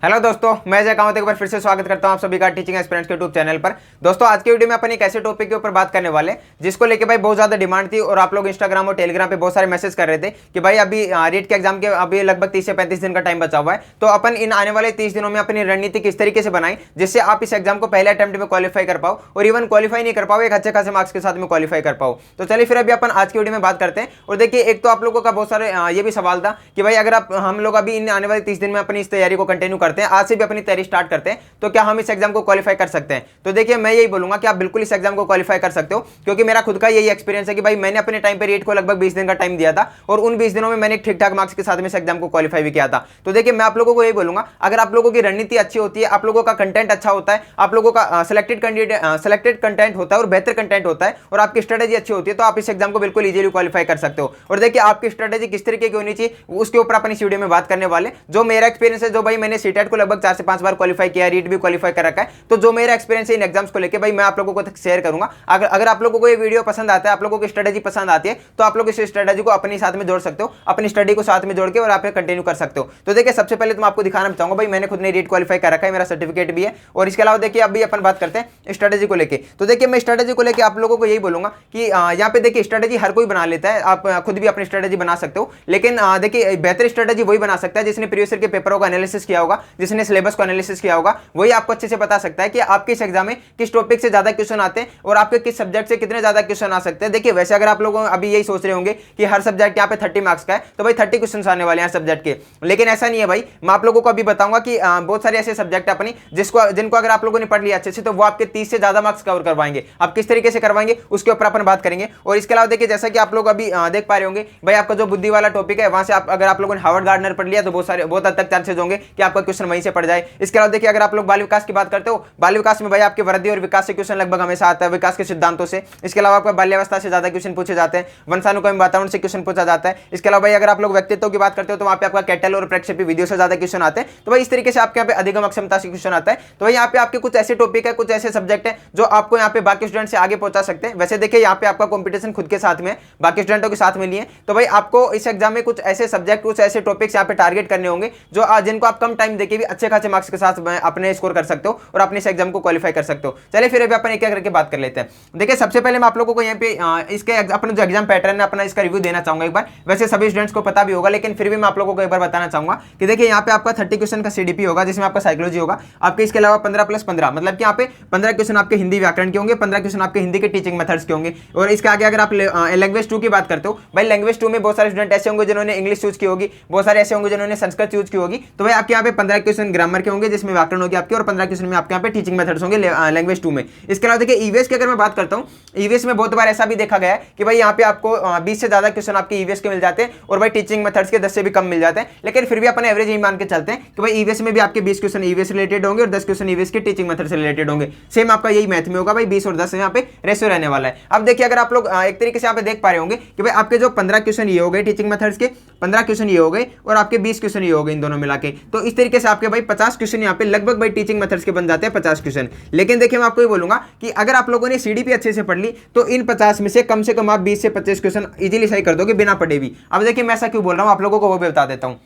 Hello दोस्तों, मैं जय कामत एक बार फिर से स्वागत करता हूं आप सभी का टीचिंग एस्पिरेंट्स के यूट्यूब चैनल पर। दोस्तों, आज की वीडियो में अपन एक ऐसे टॉपिक के ऊपर बात करने वाले जिसको लेके भाई बहुत ज्यादा डिमांड थी और आप लोग इंस्टाग्राम और टेलीग्राम पे बहुत सारे मैसेज कर रहे थे कि भाई अभी रीट के एग्जाम के अभी लगभग 30 से 35 दिन का टाइम बचा हुआ है, तो अपन इन आने वाले 30 दिनों में अपनी रणनीति किस तरीके से बनाई जिससे आप इस एग्जाम को पहले अटेम्प्ट में क्वालिफाई कर पाओ और इवन क्वालिफाई नहीं कर पाओ, एक अच्छे खासे मार्क्स के साथ में क्वालिफाई कर पाओ। तो चलिए फिर अभी अपन आज की वीडियो में बात करते हैं। और देखिए, एक तो आप लोगों का बहुत सारे ये भी सवाल था कि भाई अगर आप हम लोग अभी इन आने वाले 30 दिन में अपनी इस तैयारी को कंटिन्यू करते हैं, आज से भी अपनी तैयारी स्टार्ट करते हैं, तो क्या हम इस एग्जाम को क्वालिफाई कर सकते हैं? तो देखिए, मैं यही बोलूंगा कि आप बिल्कुल इस एग्जाम को क्वालिफाई कर सकते हो, क्योंकि मेरा खुद का यही एक्सपीरियंस है कि भाई मैंने अपने टाइम पे रीट को लगभग 20 दिन का टाइम दिया था और उन 20 दिनों में मैंने ठीक ठाक मार्क्स के साथ में इस एग्जाम को क्वालिफाई भी किया था। तो देखिए, मैं आप लोगों को यही बोलूंगा, अगर आप लोगों की रणनीति अच्छी होती है, आप लोगों का कंटेंट अच्छा होता है, आप लोगों का सिलेक्टेड कंटेंट होता है और बेहतर कंटेंट होता है और आपकी स्ट्रेटेजी अच्छी होती है, तो आप इस एग्जाम को बिल्कुल इजीली क्वालिफाई कर सकते हो। और देखिए, आपकी स्ट्रेटेजी किस तरीके की होनी चाहिए उसके ऊपर अपन इस वीडियो में बात करने वाले। जो मेरा एक्सपीरियंस है, जो भाई मैंने सीटेट को लगभग 4 से 5 बार क्वालिफाई किया, रीट भी क्वालिफाई कर रखा है, तो जो मेरा एक्सपीरियंस है इन एग्जाम्स को लेके भाई मैं आप लोगों को शेयर करूंगा। अगर आप लोगों को ये वीडियो पसंद आता है, आप लोगों की स्ट्रेटेजी पसंद आती है, तो आप लोग इस स्ट्रेटेजी को अपने साथ में जोड़ सकते हो, अपनी स्टडी को साथ में जोड़ के और आप कंटिन्यू कर सकते हो। तो देखिए, सबसे पहले तो मैं आपको दिखाना चाहूंगा, भाई मैंने खुद ने रीट क्वालिफाई कर रखा है, मेरा सर्टिफिकेट भी है। और इसके अलावा देखिए, अभी अपन बात करते हैं स्ट्रेटेजी को लेके। तो देखिए, मैं स्ट्रेटेजी को लेके आप लोगों को यही बोलूंगा कि यहाँ पे देखिए, स्ट्रेटेजी हर कोई बना लेता है, आप खुद भी अपनी स्ट्रेटेजी बना सकते हो, लेकिन देखिए, बेहतर स्ट्रेटेजी वही बना सकता है जिसने प्रीवियस ईयर के पेपरों का एनालिसिस किया होगा, जिसने सिलेबस को एनालिसिस किया होगा, वही आपको अच्छे से बता सकता है कि आपके इस एग्जाम में किस टॉपिक से ज्यादा क्वेश्चन आते हैं और आपके किस सब्जेक्ट से कितने ज्यादा क्वेश्चन आ सकते हैं। देखिए, वैसे अगर आप लोग अभी यही सोच रहे होंगे कि हर सब्जेक्ट यहाँ पे 30 मार्क्स का है, तो भाई 30 क्वेश्चन आने वाले हैं हर सब्जेक्ट के, लेकिन ऐसा नहीं है भाई। मैं आप लोगों को अभी बताऊंगा कि बहुत सारे ऐसे सब्जेक्ट अपनी जिनको अगर आप लोगों ने पढ़ लिया अच्छे से, तो वो आपके 30 से ज्यादा मार्क्स कवर करवाएंगे। आप किस तरीके से करवाएंगे उसके ऊपर अपन बात करेंगे। और इसके अलावा देखिए, जैसा कि आप लोग अभी देख पा रहे होंगे, भाई आपका जो बुद्धि वाला टॉपिक है, वहां से अगर आप लोगों ने हार्वर्ड गार्डनर पढ़ लिया, तो बहुत हद तक चांसेस होंगे कि आपका क्वेश्चन वहीं से पड़ जाए। इसके अलावा देखिए, अगर आप लोग बाल विकास की बात करते हो, बाल विकास में भाई आपके वृद्धि और विकास से क्वेश्चन लगभग हमेशा आता है, विकास के सिद्धांतों से। इसके अलावा आपका बाल्यावस्था से ज्यादा क्वेश्चन पूछे जाते हैं, वंशानुक्रम वातावरण से क्वेश्चन पूछा जाता है। इसके अलावा भाई अगर आप लोग व्यक्तित्व की बात करते हो, तो वहां पे आपका कैटल और प्रक्षेपी विधियों से ज्यादा क्वेश्चन आते हैं। तो भाई इस तरीके से आपके यहाँ पे अधिगम क्षमता से क्वेश्चन आता है। तो भाई यहाँ पे आपके कुछ ऐसे टॉपिक है, कुछ ऐसे सब्जेक्ट है जो आपको यहाँ पे बाकी स्टूडेंट से आगे पहुंचा सकते हैं। वैसे देखिए, यहाँ पे आपका कॉम्पिटिशन खुद के साथ में, बाकी स्टूडेंटों के साथ में लिए, तो भाई आपको इस एग्जाम में कुछ ऐसे सब्जेक्ट, कुछ ऐसे टॉपिक्स यहाँ पे टारगेट करने होंगे जो जिनको आप कम टाइम देके भी अच्छे खासे मार्क्स के साथ अपने स्कोर कर सकते हो और अपने इस एग्जाम को क्वालिफाई कर सकते हो। चलिए फिर अभी अपन एक एक करके बात कर लेते हैं। देखिए, सबसे पहले मैं आप लोगों को यहाँ पे इसके अपना जो एग्जाम पैटर्न है, अपना इसका रिव्यू देना चाहूंगा एक बार। वैसे सभी स्टूडेंट्स को पता भी होगा, लेकिन फिर भी मैं आप लोगों को एक बार बताना चाहूंगा कि देखिए, यहाँ पे आपका 30 क्वेश्चन का सीडीपी होगा, जिसमें आपका साइकोलॉजी होगा। आपके इसके अलावा 15+15 मतलब कि यहाँ पे 15 क्वेश्चन आपके हिंदी व्याकरण के होंगे, 15 क्वेश्चन आपके हिंदी के टीचिंग मेथड्स के होंगे। और इसके आगे अगर आप लैंग्वेज 2 की बात करते हो, भाई लैंग्वेज 2 में बहुत सारे स्टूडेंट ऐसे होंगे जिन्होंने इंग्लिश चूज की होगी, बहुत सारे ऐसे होंगे जिन्होंने संस्कृत चूज की होगी। तो भाई आपके यहाँ पे 15 क्वेश्चन ग्रामर के होंगे, जिसमें व्याकरण होगी आपकी, और 15 क्वेश्चन में आपके यहाँ पे टीचिंग मेथड्स होंगे लैंग्वेज 2 में। इसके अलावा देखिए, ईवीएस की अगर मैं बात करता हूँ, ईवीएस में बहुत बार ऐसा भी देखा गया है कि भाई यहाँ पे आपको 20 से ज्यादा क्वेश्चन आपके ईवीएस के मिल जाते हैं और भाई टीचिंग मेथड्स के 10 से भी कम मिल जाते हैं। लेकिन फिर भी अपन एवरेज ही मान के चलते हैं कि भाई ईवीएस में भी आपके 20 क्वेश्चन ईवीएस रिलेटेड होंगे और 10 क्वेश्चन ईवीएस के टीचिंग मेथड से रिलेटेड होंगे। सेम आपका यही मैथ में होगा भाई, 20 और 10 यहाँ पे रेशियो रहने वाला है। अब देखिए, अगर आप लोग एक तरीके से यहाँ पे देख पा रहे होंगे कि भाई आपके जो 15 क्वेश्चन ये हो गए टीचिंग मेथड्स के, 15 क्वेश्चन ये हो गए और आपके 20 क्वेश्चन ये हो गए इन दोनों मिला के, तो इस तरीके से आपके भाई 50 क्वेश्चन यहाँ पे लगभग भाई टीचिंग मेथड्स के बन जाते हैं, 50 क्वेश्चन। लेकिन देखिए, मैं आपको ये बोलूंगा कि अगर आप लोगों ने सीडीपी अच्छे से पढ़ ली, तो इन 50 में से कम आप 20 से 25 क्वेश्चन इजीली सही कर दोगे बिना पढ़े भी। अब देखिए, मैं ऐसा क्यों बोल रहा हूँ आप लोगों को वो भी बता देता हूँ।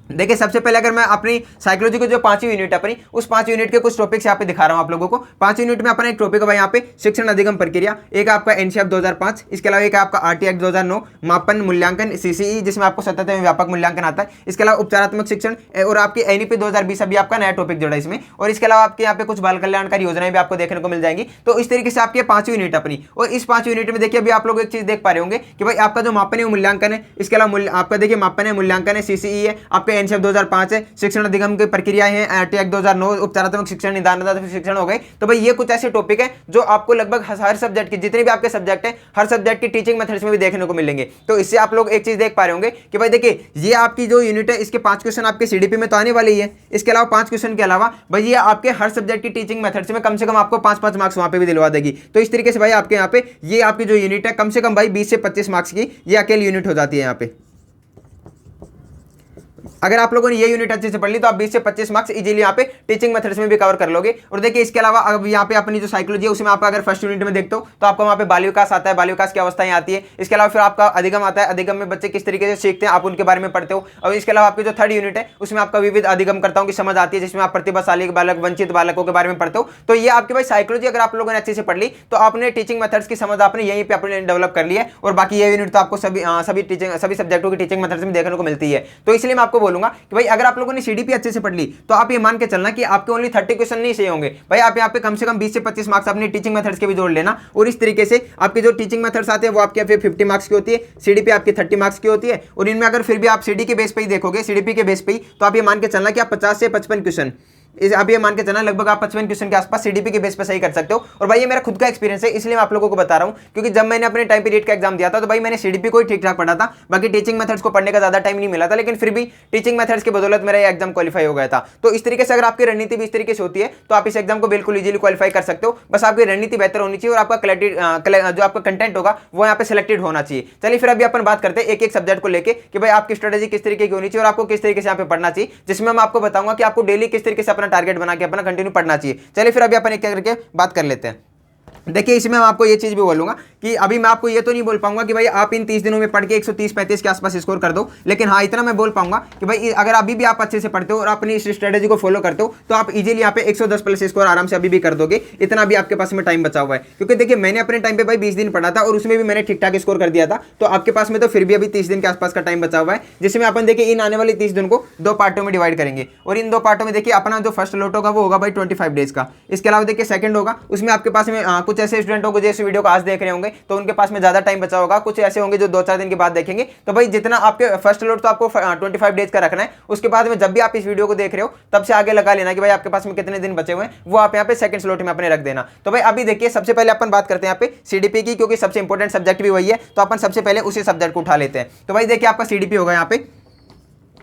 देखिए, सबसे पहले अगर मैं अपनी साइकोलॉजी को जो 5वीं यूनिट है अपनी, उस 5वीं यूनिट के कुछ टॉपिक्स यहाँ पे दिखा रहा हूँ आप लोगों को। 5वीं यूनिट में अपना एक टॉपिक है भाई यहाँ पे शिक्षण अधिगम प्रक्रिया, एक आपका एनसीएफ 2005, इसके अलावा एक आपका आरटी एक्ट 2009, मापन मूल्यांकन सीसीई, जिसमें आपको सतत एवं व्यापक मूल्यांकन आता है। इसके अलावा उपचारात्मक शिक्षण और आपकी एनईपी 2020 अभी आपका नया टॉपिक जोड़ा इसमें। और इसके अलावा आपके यहाँ पे कुछ बाल कल्याणकारी योजनाएं भी आपको देखने को मिल जाएंगी। तो इस तरीके से आपकी 5वीं यूनिट अपनी, और इस 5वीं यूनिट में देखिए, अभी आप लोग एक चीज देख पा रहे होंगे कि भाई आपका जो मापन है मूल्यांकन है, इसके अलावा आपका देखिए मापन है मूल्यांकन है, सीसीई है, आपका एनसीएफ 2005 शिक्षण अधिगम की प्रक्रियाएं हैं, आरटी एक्ट 2009, उपचारात्मक शिक्षण, निदानात्मक शिक्षण हो गए। तो भाई ये कुछ ऐसे टॉपिक है जो आपको लगभग हर सब्जेक्ट के, जितने भी आपके सब्जेक्ट हैं, हर सब्जेक्ट की टीचिंग मेथड्स में भी देखने को मिलेंगे। तो इससे आप लोग एक चीज देख पा रहे होंगे कि भाई देखिए, ये आपकी जो यूनिट है, इसके 5 क्वेश्चन आपके सीडीपी में तो आने वाले ही है। इसके अलावा 5 क्वेश्चन के अलावा भाई ये आपके हर सब्जेक्ट की टीचिंग मेथड्स में कम से कम आपको 5-5 मार्क्स वहां पे भी दिलवा देगी। तो इस तरीके से भाई आपके यहाँ पे ये आपकी जो यूनिट है, कम से कम भाई 20 से 25 मार्क्स की ये अकेली यूनिट हो जाती है यहाँ पे। अगर आप लोगों ने ये यूनिट अच्छे से पढ़ ली तो आप 20 से 25 मार्क्स इजीली यहाँ पे टीचिंग मेथड्स में भी कवर कर लोगे। और देखिए इसके अलावा अब यहाँ पे अपनी जो साइकोलॉजी है उसमें आप अगर फर्स्ट यूनिट में देखते हो तो आपको वहाँ पे बाल विकास आता है, बाल विकास की अवस्थाएं आती है। इसके अलावा फिर आपका अधिगम आता है, अधिगम में बच्चे किस तरीके से सीखते हैं आप उनके बारे में पढ़ते हो। और इसके अलावा आपकी जो थर्ड यूनिट है उसमें आपका विविध अधिगमकर्ताओं की समझ आती है, जिसमें आप प्रतिभाशाली बालक, वंचित बालकों के बारे में पढ़ते हो। तो ये आपकी भाई साइकोलॉजी अगर आप लोगों ने अच्छे से पढ़ ली तो आपने टीचिंग मेथड्स की समझ आपने यहीं पे अपने डेवलप कर लिया है। और बाकी ये यूनिट तो आपको सभी सब्जेक्टों की टीचिंग मेथड्स में देखने को मिलती है। तो इसलिए मैं आपको बोलूंगा कि भाई अगर आप लोगों ने सीडीपी अच्छे से पढ़ ली तो आप ये मान के चलना कि आपके ओनली 30 क्वेश्चन नहीं सही होंगे भाई, आप यहाँ पे कम से कम 20 से 25 मार्क्स अपनी टीचिंग मेथड्स के भी जोड़ लेना। और इस तरीके से आपके जो टीचिंग मेथड्स आते हैं वो आपके 50 मार्क्स की होती है, सीडीपी आपकी 30 मार्क्स की होती है। और इनमें अगर फिर भी आप सीडी के बेस पे ही देखोगे, सीडीपी के बेस पे ही, तो आप ये मान के चलना कि आप 50 से 55 क्वेश्चन आप ये मान के चलना लगभग आप 55 क्वेश्चन के आसपास सीडीपी के बेस पे सही कर सकते हो। और भाई ये मेरा खुद का एक्सपीरियंस है, इसलिए मैं आप लोगों को बता रहा हूं, क्योंकि जब मैंने अपने टाइम पीरियड का एग्जाम दिया था तो भाई मैंने सीडीपी को ही ठीक ठाक पढ़ा था, बाकी टीचिंग मेथड्स को पढ़ने का ज्यादा टाइम नहीं मिला था, लेकिन फिर भी टीचिंग मेथड्स की बदौलत मेरा ये एग्जाम क्वालिफाई हो गया था। तो इस तरीके से अगर आपकी रणनीति भी इस तरीके से होती है तो आप इस एग्जाम को बिल्कुल इजीली क्वालिफाई कर सकते हो। बस आपकी रणनीति बेहतर होनी चाहिए और आपका जो आपका कंटेंट होगा वो यहाँ पे सिलेक्टेड होना चाहिए। चलिए फिर अभी अपन बात करते हैं एक एक सब्जेक्ट को लेकर कि भाई आपकी स्ट्रेटेजी किस तरीके की होनी चाहिए और आपको किस तरीके से यहाँ पे पढ़ना चाहिए, जिसमें मैं आपको बताऊंगा कि आपको डेली किस तरीके से अपना टारगेट बना के अपना कंटिन्यू पढ़ना चाहिए। चलिए फिर अभी अपन एक करके बात कर लेते हैं। देखिए इसमें मैं आपको ये चीज भी बोलूंगा कि अभी मैं आपको ये तो नहीं बोल पाऊंगा कि भाई आप इन 30 दिनों में पढ़ के 130-35 के आसपास स्कोर कर दो, लेकिन हाँ इतना मैं बोल पाऊंगा कि भाई अगर अभी भी आप अच्छे से पढ़ते हो और अपनी इस स्ट्रेटेजी को फॉलो करते हो तो आप इजीली यहाँ पे 110 प्लस स्कोर आराम से अभी भी कर दोगे। इतना भी आपके पास में टाइम बचा हुआ है, क्योंकि देखिए मैंने अपने टाइम पे भाई 20 दिन पढ़ा था और उसमें भी मैंने ठीक ठाक स्कोर कर दिया था। तो आपके पास में तो फिर भी अभी 30 दिन के आसपास का टाइम बचा हुआ है, जिसमें अपन देखिए इन आने वाले 30 दिन को 2 पार्टों में डिवाइड करेंगे। और इन 2 पार्टों में देखिए अपना जो फर्स्ट लॉट होगा वो होगा भाई 25 डेज का। इसके अलावा देखिए सेकंड होगा, उसमें आपके पास में कुछ ऐसे स्टूडेंट होंगे जैसे वीडियो को आज देख रहे होंगे तो उनके पास में ज्यादा टाइम बचा होगा, कुछ ऐसे होंगे जो 2-4 दिन के बाद देखेंगे। तो भाई जितना आपके फर्स्ट लोड तो आपको 25 डेज का रखना है, उसके बाद में जब भी आप इस वीडियो को देख रहे हो तब से आगे लगा लेना कि भाई आपके पास में कितने दिन बचे हुए हैं, वो आप यहाँ पे सेकंड स्लॉट में अपने रख देना। तो भाई अभी देखिए सबसे पहले अपन बात करते हैं यहाँ पे सीडीपी की, क्योंकि सबसे इंपॉर्टेंट सब्जेक्ट भी वही है, तो अपन सबसे पहले उसी सब्जेक्ट को उठा लेते हैं। तो भाई देखिए आपका सीडीपी होगा यहाँ पे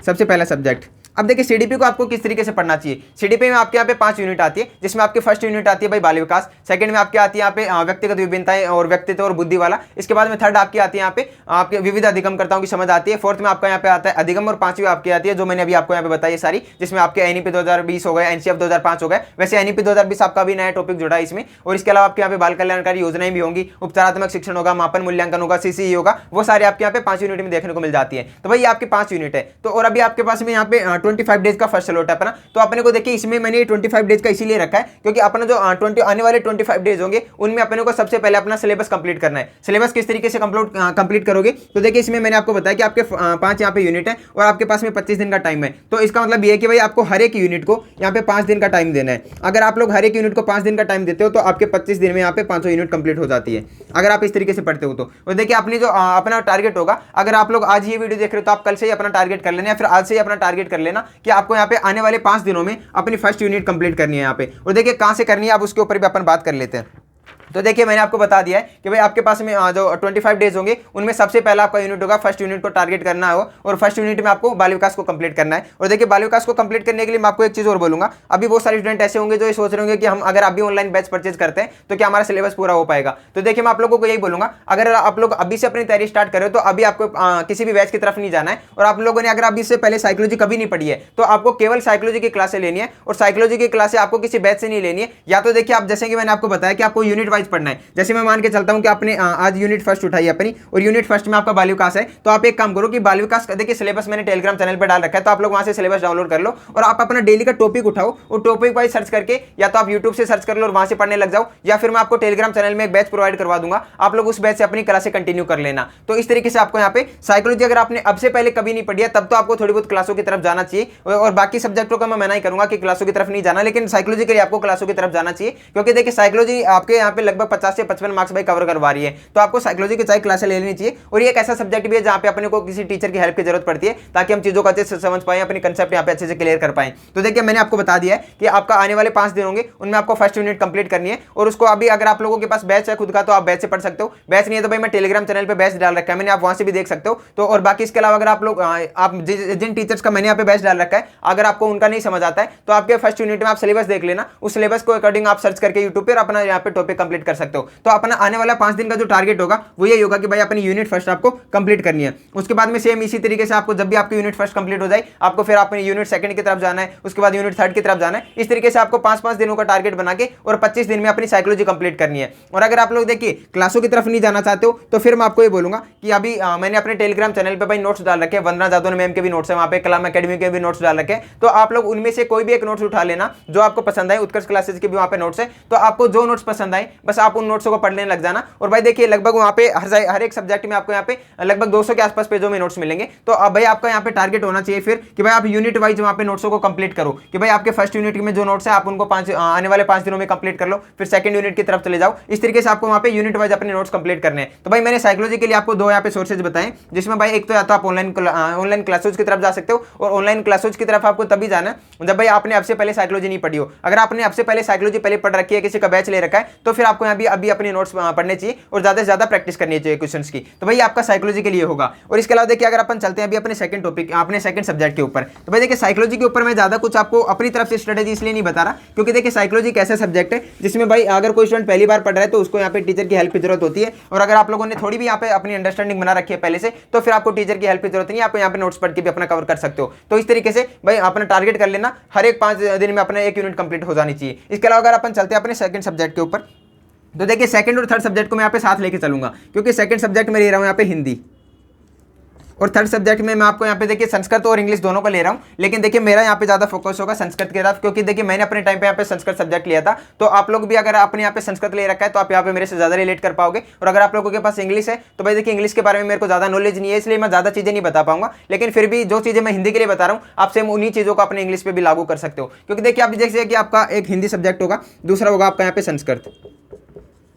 सबसे पहला सब्जेक्ट। अब देखिए सीडीपी को आपको किस तरीके से पढ़ना चाहिए। सीडीपी में आपके यहाँ पे 5 यूनिट आती है, जिसमें आपकी फर्स्ट यूनिट आती है भाई बाल विकास, सेकंड में आपकी आती है यहाँ पे व्यक्तिगत विभिन्नताएं और व्यक्तित्व और बुद्धि वाला। इसके बाद में थर्ड आपकी आती है यहाँ पे आपके विविध अधिगमकर्ताओं की समझ आती है। फोर्थ में आपका यहाँ पे आता है अधिगम, और 5वीं आपकी आती है जो मैंने अभी आपको यहाँ पे बताई सारी, जिसमें आपके एनईपी 2020 हो गए, एनसीएफ 2005 हो गए। वैसे एनईपी 2020 आपका भी नया टॉपिक जुड़ा है इसमें। और इसके अलावा आपके यहाँ पे बाल कल्याणकारी योजनाएं भी होंगी, उपचारात्मक शिक्षण होगा, मापन मूल्यांकन होगा, सीसीई होगा, वो सारे आपके यहाँ पे 5 यूनिट में देखने को मिल जाती है। तो भाई ये आपकी 5 यूनिट है। तो और अभी आपके पास में यहाँ पे 25 डेज का स्लॉट है अपना। तो अपने को देखिए इसमें मैंने 25 डेज का इसीलिए रखा है क्योंकि अपना जो आने वाले 25 डेज होंगे उनमें अपने को सबसे पहले अपना सिलेबस कंप्लीट करना है। सिलेबस किस तरीके से कंप्लीट करोगे, तो देखिए इसमें मैंने आपको बताया कि आपके 5 यहाँ पे यूनिट है और आपके पास में 25 दिन का टाइम है। तो इसका मतलब ये है कि भाई आपको हर एक यूनिट को यहाँ पे 5 दिन का टाइम देना है। अगर आप लोग हर एक यूनिट को 5 दिन का टाइम देते हो तो आपके 25 दिन में यहाँ पे 500 यूनिट कंप्लीट हो जाती है, अगर आप इस तरीके से पढ़ते हो तो। और देखिए अपनी जो अपना टारगेट होगा, अगर आप लोग आज ये वीडियो देख रहे हो तो आप कल से ही अपना टारगेट कर लेना, या फिर आज से ही अपना टारगेट कर लेना कि आपको यहाँ पे आने वाले 5 दिनों में अपनी फर्स्ट यूनिट कंप्लीट करनी है यहाँ पे। और देखिए कहां से करनी है अब उसके ऊपर भी अपन बात कर लेते हैं। तो देखिए मैंने आपको बता दिया है कि भाई आपके पास में जो 25 डेज होंगे उनमें सबसे पहला आपका यूनिट होगा, फर्स्ट यूनिट को टारगेट करना है और फर्स्ट यूनिट में आपको बाल विकास को कंप्लीट करना है। और देखिए बाल विकास को कंप्लीट करने के लिए मैं आपको एक चीज और बोलूंगा, अभी बहुत सारे स्टूडेंट ऐसे होंगे जो ये सोच रहे होंगे कि हम अगर अभी ऑनलाइन बैच परचेज करते हैं तो क्या हमारा सिलेबस पूरा हो पाएगा। तो देखिए मैं आप लोगों को यही बोलूंगा, अगर आप लोग अभी से अपनी तैयारी स्टार्ट करें तो अभी आपको किसी भी बैच की तरफ नहीं जाना है। और आप लोगों ने अगर अभी से पहले साइकोलॉजी कभी नहीं पढ़ी है तो आपको केवल साइकोलॉजी की क्लासें लेनी है, और साइकोलॉजी की क्लासें आपको किसी बैच से नहीं लेनी है। या तो देखिए आप जैसे कि मैंने आपको बताया कि आपको यूनिट वाइज पढ़ना है, जैसे मैं मान के चलता हूं कि आपने आज यूनिट फर्स्ट उठाई अपनी और यूनिट फर्स्ट में आपका बाल विकास है, तो आप एक काम करो कि बाल विकास देखिए सिलेबस मैंने टेलीग्राम चैनल पर डाल रखा है, तो आप लोग वहां से सिलेबस डाउनलोड कर लो और आप अपना डेली का टॉपिक उठाओ और टॉपिक वाइज सर्च करके या तो आप यूट्यूब से सर्च कर लो और वहां से पढ़ने लग जाओ, या फिर मैं आपको टेलीग्राम चैनल में एक बैच प्रोवाइड करवा दूंगा, आप लोग उस बैच से अपनी क्लासें कंटिन्यू कर लेना। तो इस तरीके से आपको यहाँ पे साइकोलॉजी अगर आपने अब से पहले कभी नहीं पढ़ी है तब तो आपको थोड़ी बहुत क्लासों की तरफ जाना चाहिए, और बाकी सब्जेक्टों का मैं मना ही करूंगा कि क्लासों की तरफ नहीं जाना, लेकिन साइकोलॉजी के लिए आपको क्लासों की तरफ जाना चाहिए, क्योंकि देखिए साइकोलॉजी आपके यहाँ पे लगभग 50 से 55 मार्क्स भाई कवर करवा रही है। तो आपको साइकोलॉजी की चाहे क्लासें ले लेनी चाहिए। और ये एक ऐसा सब्जेक्ट भी है जहां पे अपने को किसी टीचर की हेल्प की जरूरत पड़ती है ताकि हम चीजों को अच्छे से समझ पाएं, अपनी कंसेप्ट यहाँ पे अच्छे से क्लियर कर पाएं। तो देखिए मैंने आपको बता दिया है कि आपका आने वाले 5 दिन होंगे, उनमें आपको फर्स्ट यूनिट कंप्लीट करनी है। और उसको अभी अगर आप लोगों के पास बैच है खुद का तो आप बैच से पढ़ सकते हो, बैच नहीं है तो भाई मैं टेलीग्राम चैनल पर बैच डाल रखा है मैंने, आप वहां से भी देख सकते हो। तो और बाकी इसके अलावा अगर आप लोग आप जिन टीचर्स का मैंने यहाँ पे बैच डाल रखा है, अगर आपको उनका नहीं समझ आता है तो आपके फर्स्ट यूनिट में आप सिलेबस देख लेना, उस सिलेबस को अकॉर्डिंग आप सर्च करके यूट्यूब पर अपना यहाँ पे टॉपिक कंप्लीट कंप्लीट कर सकते हो। तो अपना आने वाला 5 दिन का जो टारगेट होगा वो ये होगा कि भाई अपनी यूनिट फर्स्ट आपको कंप्लीट करनी है। उसके बाद में सेम इसी तरीके से आपको जब भी आपकी यूनिट फर्स्ट कंप्लीट हो जाए आपको फिर अपनी यूनिट सेकंड की तरफ जाना है, उसके बाद यूनिट थर्ड की तरफ जाना है। इस तरीके से आपको 5-5 दिनों का टारगेट बना के और 25 दिन में अपनी साइकोलॉजी कंप्लीट करनी है। और अगर आप लोग देखिए क्लासों की तरफ नहीं जाना चाहते हो तो फिर मैं आपको ये बोलूंगा कि अभी मैंने अपने टेलीग्राम चैनल पे भाई नोट्स डाल रखे हैं, वंदना जादव मैम के भी नोट्स है, वहां पे कलाम एकेडमी के भी नोट्स डाल रखे हैं। तो आप लोग उनमें से कोई भी एक नोट्स उठा लेना जो आपको पसंद आए, उत्कर्ष क्लासेस के भी वहां पे नोट्स है, तो आपको जो नोट्स पसंद आए बस आप उन नोट्सों को पढ़ने लग जाना। और भाई देखिए लगभग वहां पे हर एक सब्जेक्ट में आपको यहाँ पे लगभग 200 के आसपास पेजों में नोट्स मिलेंगे। तो अब भाई आपका यहाँ पे टारगेट होना चाहिए फिर कि भाई आप यूनिट वाइज वहां पे नोट्सों को कंप्लीट करो, कि भाई आपके फर्स्ट यूनिट में जो नोट्स है आप उनको आने वाले 5 दिनों में कंप्लीट कर लो, फिर सेकंड यूनिट की तरफ चले जाओ। इस तरीके से आपको वहां पे यूनिट वाइज अपने नोट्स कंप्लीट करने हैं। तो भाई मैंने साइकोलॉजी के लिए आपको 2 यहाँ पे सोर्सेज बताएं, जिसमें भाई एक तो या तो आप ऑनलाइन क्लासेज की तरफ जा सकते हो, और ऑनलाइन क्लासेज की तरफ आपको तभी जाना है जब भाई आपने अब से पहले साइकोलॉजी नहीं पढ़ी हो। अगर आपने अब से पहले साइकोलॉजी पहले पढ़ रखी है, किसी का बैच ले रखा है, तो फिर आपको यहाँ भी अभी अपने नोट्स पढ़ने चाहिए और ज्यादा से ज्यादा प्रैक्टिस करनी चाहिए क्वेश्चंस की। तो भाई आपका साइकोलॉजी के लिए होगा। और इसके अलावा देखिए अगर अपन चलते हैं अभी अपने सेकंड टॉपिक, अपने सेकंड सब्जेक्ट के ऊपर, तो भाई देखिए साइकोलॉजी के ऊपर मैं ज्यादा कुछ आपको अपनी तरफ से स्ट्रेटेजी इसलिए नहीं बता रहा क्योंकि देखिए साइकोलॉजी एक ऐसा सब्जेक्ट है जिसमें भाई अगर कोई स्टूडेंट पहली बार पढ़ रहा है तो उसको यहाँ पे टीचर की हेल्प की जरूरत होती है। और अगर आप लोगों ने थोड़ी भी यहाँ पे अपनी अंडरस्टैंडिंग बना रखी है पहले से, तो फिर आपको टीचर की हेल्प की जरूरत नहीं है, आप यहाँ पे नोट्स पढ़ के भी अपना कवर कर सकते हो। तो इस तरीके से भाई अपना टारगेट कर लेना, हर एक 5 दिन में अपना एक यूनिट कंप्लीट हो जानी चाहिए। इसके अलावा अगर अपन चलते हैं अपने सेकंड सब्जेक्ट के ऊपर, तो देखिए सेकंड और थर्ड सब्जेक्ट को मैं यहाँ पे साथ लेके चलूंगा, क्योंकि सेकंड सब्जेक्ट में ले रहा हूँ यहाँ पे हिंदी, और थर्ड सब्जेक्ट में मैं आपको यहाँ पे देखिए संस्कृत और इंग्लिश दोनों को ले रहा हूँ। लेकिन देखिए मेरा यहाँ पे ज्यादा फोकस होगा संस्कृत की तरफ, क्योंकि देखिए मैंने अपने टाइम पे यहाँ पे संस्कृत सब्जेक्ट लिया था। तो आप लोग भी अगर आपने यहाँ पे संस्कृत ले रखा है तो आप यहाँ पे मेरे से ज्यादा रिलेट कर पाओगे। और अगर आप लोगों के पास इंग्लिश है तो भाई देखिए इंग्लिश के बारे में मेरे को ज्यादा नॉलेज नहीं है, इसलिए मैं ज्यादा चीजें नहीं बता पाऊंगा। लेकिन फिर भी जो चीजें मैं हिंदी के लिए बता रहा हूँ आप सेम उन्हीं चीजों को अपने इंग्लिश पे भी लागू कर सकते हो। क्योंकि देखिए आप जैसे कि आपका एक हिंदी सब्जेक्ट होगा, दूसरा होगा आपका यहाँ पे संस्कृत।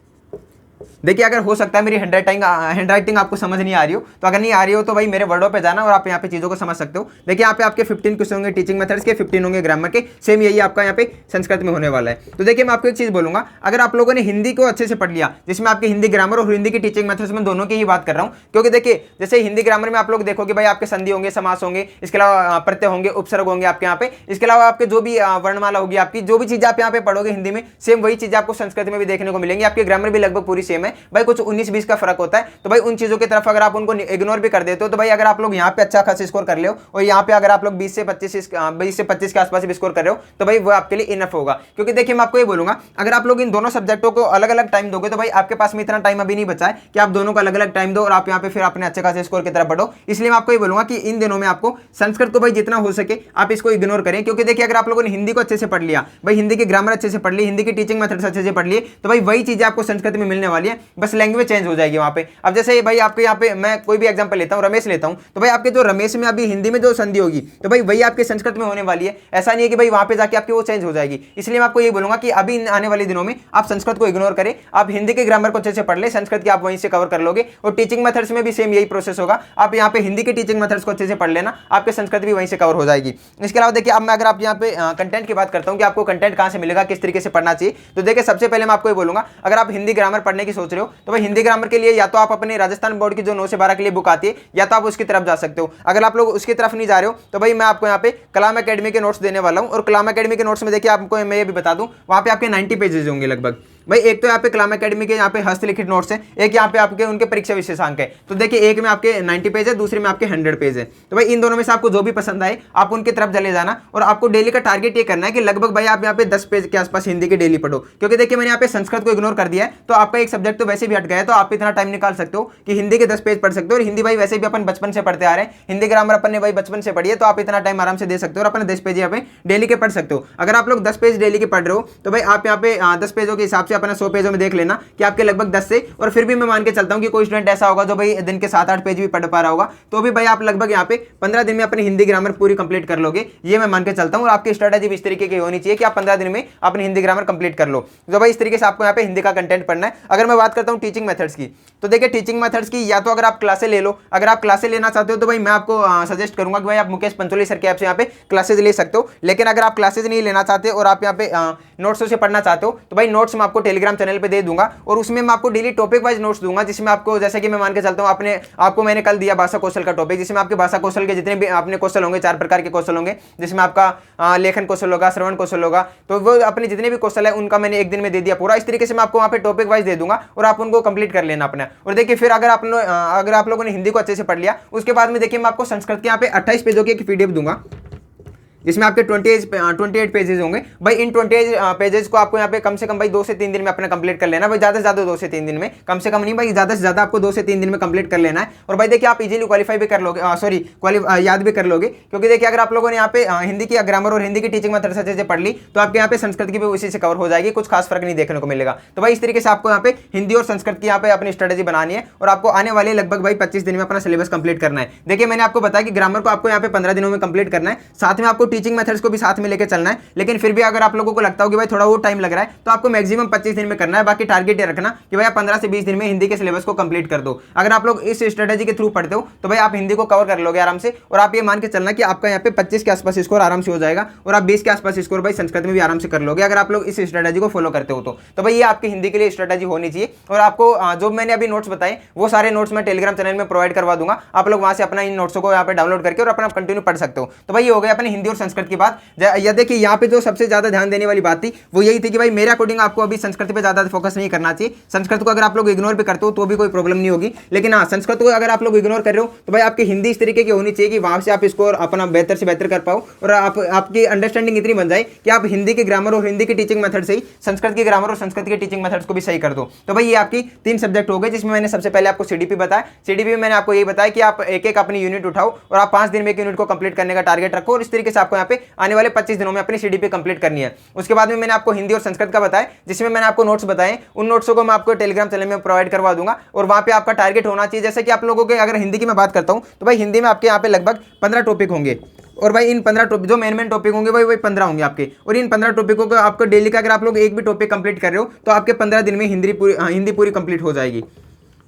देखिए अगर हो सकता है मेरी हैंडराइटिंग आपको समझ नहीं आ रही हो, तो अगर नहीं आ रही हो तो भाई मेरे वर्डों पे जाना और आप यहाँ पे चीज़ों को समझ सकते हो। देखिए यहाँ पे आपके 15 क्वेश्चन होंगे टीचिंग मेथड्स के, 15 होंगे ग्रामर के, सेम यही आपका यहाँ पे संस्कृत में होने वाला है। तो देखिए मैं आपको एक चीज़ बोलूंगा, अगर आप लोगों ने हिंदी को अच्छे से पढ़ लिया, जिसमें आपकी हिंदी ग्रामर और हिंदी की टीचिंग मेथड्स में दोनों की ही बात कर रहा हूँ। क्योंकि देखिए जैसे हिंदी ग्रामर में आप लोग देखोगे भाई आपके संधि होंगे, समास होंगे, इसके अलावा प्रत्यय होंगे, उपसर्ग होंगे आपके यहाँ पे, इसके अलावा आपके जो भी वर्णमाला होगी, आपकी जो भी चीज़ आप यहाँ पे पढ़ोगे हिंदी में, सेम वही चीज़ आपको संस्कृत में भी देखने को मिलेंगी। आपकी ग्रामर भी लगभग पूरी सेम है भाई, कुछ 19-20 का फर्क होता है। तो भाई उन चीजों की तरफ अगर आप उनको इग्नोर भी कर देते हो तो भाई अगर आप लोग यहाँ पे अच्छा खासा स्कोर कर ले हो और यहाँ पे अगर आप लोग 20 से 25 के आसपास भी स्कोर कर रहे हो तो भाई वो आपके लिए इनफ होगा। क्योंकि देखिए मैं आपको ये बोलूंगा, अगर आप लोग इन दोनों सब्जेक्टों को अलग अलग टाइम दोगे तो भाई आपके पास में इतना टाइम अभी नहीं बचा है कि आप दोनों को अलग अलग टाइम दो और आप यहाँ पे फिर अपने अच्छे खासे स्कोर की तरफ बढ़ो। इसलिए मैं आपको ये बोलूंगा कि इन दिनों में आपको संस्कृत को भाई जितना हो सके आप इसको इग्नोर करें। क्योंकि देखिए अगर आप लोगों ने हिंदी को अच्छे से पढ़ लिया, भाई हिंदी की ग्रामर अच्छे से पढ़ ली, हिंदी की टीचिंग मेथड्स अच्छे से पढ़ लिए, तो भाई वही चीजें आपको संस्कृत में मिलने वाली है, बस लैंग्वेज चेंज हो जाएगी वहां पे। अब जैसे भाई आपके यहाँ पे मैं कोई भी एग्जांपल लेता हूँ, रमेश लेता हूँ, तो भाई आपके जो रमेश में अभी हिंदी में जो संधि होगी तो भाई वही आपके संस्कृत में होने वाली है। ऐसा नहीं है कि भाई वहां पे जाके आपकी वो चेंज हो जाएगी। इसलिए मैं आपको ये बोलूंगा कि अभी आने वाले दिनों में आप संस्कृत को इग्नोर करें, आप हिंदी के ग्रामर को अच्छे से पढ़ ले, संस्कृत की आप वहीं से कवर कर लोगे। और टीचिंग मेथड्स में भी सेम यही प्रोसेस होगा, आप यहाँ पे हिंदी की टीचिंग मेथड्स को अच्छे से पढ़ लेना, आपके संस्कृत भी वहीं से कवर हो जाएगी। इसके अलावा देखिए अब मैं अगर आप यहाँ पे कंटेंट की बात करता हूँ कि आपको कंटेंट कहाँ से मिलेगा, किस तरीके से पढ़ना चाहिए, तो देखिए सबसे पहले मैं आपको ये बोलूंगा, अगर आप हिंदी ग्रामर पढ़ने की सोच रहे हो तो भाई हिंदी ग्रामर के लिए या तो आप अपने राजस्थान बोर्ड की जो 9 से 12 के लिए बुक आती है या तो आप उसकी तरफ जा सकते हो। अगर आप लोग उसकी तरफ नहीं जा रहे हो तो भाई मैं आपको यहाँ पे कलाम एकेडमी के नोट्स देने वाला हूँ। और कलाम एकेडमी के नोट्स में देखिए आपको मैं ये भी बता दूं, वहाँ पे आपके 90 पेजेस होंगे लगभग। भाई एक तो यहाँ पे कलाम एकेडमी के यहाँ पे हस्तलिखित नोट्स हैं, एक यहाँ पे आपके उनके परीक्षा विशेषांक है। तो देखिए एक में आपके 90 पेज है, दूसरे में आपके 100 पेज है। तो भाई इन दोनों में से आपको जो भी पसंद आए आप उनकी तरफ चले जाना। और आपको डेली का टारगेट ये करना है कि लगभग भाई आप यहाँ पे 10 पेज के आसपास हिंदी की डेली पढ़ो। क्योंकि देखिए मैंने यहाँ पे संस्कृत को इग्नोर कर दिया है, तो आपका एक सब्जेक्ट तो वैसे भी हट गया है, तो आप इतना टाइम निकाल सकते हो कि हिंदी के 10 पेज पढ़ सकते हो। और हिंदी भाई वैसे भी अपन बचपन से पढ़ते आ रहे हैं, हिंदी ग्रामर अपन ने भाई बचपन से पढ़ी है, तो आप इतना टाइम आराम से दे सकते हो और अपने 10 पेज यहाँ पे डेली के पढ़ सकते हो। अगर आप लोग 10 पेज डेली के पढ़ रहे हो तो भाई आप यहाँ पे 10 पेजों के हिसाब से अपना 100 पेजों में देख लेना कि आपके लगभग 10 से, और फिर भी मैं मान के चलता हूं कि कोई स्टूडेंट ऐसा होगा जो भाई दिन के 7-8 पेज भी पढ़ पा रहा होगा, तो भी भाई आप लगभग यहाँ पे 15 दिन में अपनी हिंदी ग्रामर पूरी कंप्लीट कर लोगे, ये मैं मान के चलता हूं। और आपकी स्ट्रेटेजी भी इस तरीके की होनी चाहिए कि आप 15 दिन में अपनी हिंदी ग्रामर कंप्लीट कर लो। तो भाई इस तरीके से आपको यहाँ पे हिंदी का कंटेंट पढ़ना है। अगर मैं बात करता हूँ टीचिंग मेथड्स की, तो देखिए टीचिंग मेथड्स की या तो अगर आप क्लासे ले लो, अगर आप क्लासे लेना चाहते हो तो भाई मैं आपको सजेस्ट करूंगा कि भाई आप मुकेश पंचोली सर के ऐप से यहाँ पे क्लासेज ले सकते हो। लेकिन अगर आप क्लासेज नहीं लेना चाहते और आप यहाँ पे नोट्स से पढ़ना चाहते हो तो भाई नोट्स मैं आपको टेलीग्राम चैनल पे दे दूंगा और उसमें मैं आपको डेली टॉपिक वाइज नोट्स दूंगा, जिसमें आपको जैसे कि मैं मान के चलता हूँ आपको मैंने कल दिया भाषा कौशल का टॉपिक, जिसमें आपके भाषा कौशल के जितने भी अपने कौशल होंगे 4 प्रकार के कौशल होंगे, जिसमें आपका लेखन कौशल होगा, श्रवण कौशल होगा, तो वो अपने जितने भी कौशल है उनका मैंने एक दिन में दे दिया पूरा। इस तरीके से मैं आपको वहाँ पे टॉपिक वाइज दे दूंगा और आप उनको कंप्लीट कर लेना अपना। और देखिए फिर अगर आप लोगों ने हिंदी को अच्छे से पढ़ लिया, उसके बाद में देखिए मैं आपको संस्कृत के यहाँ पे 28 पेजों की एक पीडीएफ दूंगा, जिसमें आपके 28 पेजेस होंगे। भाई इन 28 पेजेस को आपको यहाँ पे कम से कम भाई 2 से 3 दिन में अपना कंप्लीट कर लेना। भाई ज़्यादा से ज़्यादा 2 से 3 दिन में, कम से कम नहीं भाई, ज़्यादा से ज़्यादा आपको 2 से 3 दिन में कंप्लीट कर लेना है। और भाई देखिए आप इजीली क्वालिफाई भी कर लोगे, याद भी कर लोगे, क्योंकि देखिए अगर आप लोगों ने यहाँ पे हिंदी की ग्रामर और हिंदी की टीचिंग मेथड अच्छे से पढ़ ली, तो आपके यहाँ पे संस्कृत की भी उसी से कवर हो जाएगी, कुछ खास फर्क नहीं देखने को मिलेगा। तो भाई इस तरीके से आपको यहाँ पे हिंदी और संस्कृत की यहाँ पे अपनी स्ट्रेटेजी बनानी है और आपको आने वाले लगभग भाई 25 दिन में अपना सिलेबस कंप्लीट करना है। देखिए मैंने आपको बताया कि ग्रामर को आपको यहाँ पे 15 दिनों में कंप्लीट करना है, साथ में आपको टीचिंग मेथड्स को भी साथ में लेकर चलना है। लेकिन फिर भी अगर आप लोगों को लगता हो कि भाई थोड़ा वो टाइम लग रहा है, तो आपको मैक्सिमम 25 दिन में करना है। बाकी टारगेट ये रखना कि भाई आप 15 से 20 दिन में हिंदी के सिलेबस को कंप्लीट कर दो। अगर आप लोग इस स्ट्रेटेजी के थ्रू पढ़ते हो तो भाई आप हिंदी को कवर कर लोगे आराम से। और आप ये मान के चलना कि आपका यहाँ पे 25 के आसपास स्कोर आराम से हो जाएगा और आप 20 के आसपास स्कोर भाई संस्कृत में भी आराम से कर लोगे, अगर आप लोग इस स्ट्रेटेजी को फॉलो करते हो तो भाई ये आपकी हिंदी के लिए स्ट्रेटेजी होनी चाहिए। और आपको जो मैंने अभी नोट्स बताए वो सारे नोट्स मैं टेलीग्राम चैनल में प्रोवाइड करवा दूंगा, आप लोग वहां से अपना इन नोट्सों को यहाँ पे डाउनलोड करके और अपना कंटिन्यू पढ़ सकते हो। तो भाई ये हो गया अपनी हिंदी और संस्कृत की बात। या देखिए यहाँ पे जो सबसे ज्यादा ध्यान देने वाली बात थी वो यही थी कि भाई मेरे अकॉर्डिंग आपको अभी संस्कृत पे ज्यादा फोकस नहीं करना चाहिए। संस्कृत को अगर आप लोग इग्नोर भी करते हो तो भी कोई प्रॉब्लम नहीं होगी, लेकिन हाँ संस्कृत को अगर आप लोग इग्नोर कर रहे हो तो भाई आपकी हिंदी इस तरीके की होनी चाहिए कि वहां से आप स्कोर अपना बेहतर से बेहतर कर पाओ और आपकी अंडरस्टैंडिंग इतनी बन जाए कि आप हिंदी की ग्रामर और हिंदी की टीचिंग मेथड से ही संस्कृत की ग्रामर और संस्कृत की टीचिंग मेथड्स को भी सही कर दो। तो भाई ये आपकी 3 सब्जेक्ट हो गए, जिसमें मैंने सबसे पहले आपको सीडीपी बताया। सीडीपी में मैंने आपको यही बताया कि आप एक एक अपनी यूनिट उठाओ और आप 5 दिन में एक यूनिट को कंप्लीट करने का टारगेट रखो और इस तरीके से आपको यहाँ पे आने वाले 25 दिनों में अपनी सीडीपी कंप्लीट करनी है। उसके बाद में मैंने आपको हिंदी और संस्कृत का बताया, जिसमें मैंने आपको नोट्स बताए, उन नोट्सों को मैं आपको टेलीग्राम चैनल में प्रोवाइड करवा दूंगा और वहां पे आपका टारगेट होना चाहिए। जैसे कि आप लोगों के अगर हिंदी की मैं बात करता हूं तो भाई हिंदी में आपके यहाँ पे लगभग 15 टॉपिक होंगे और भाई इन 15 टॉपिक जो मेन टॉपिक होंगे वही 15 होंगे आपके। और इन 15 टॉपिकों को आपको डेली का अगर आप लोग एक भी टॉपिक कंप्लीट कर रहे हो तो आपके 15 दिन में हिंदी पूरी कंप्लीट हो जाएगी।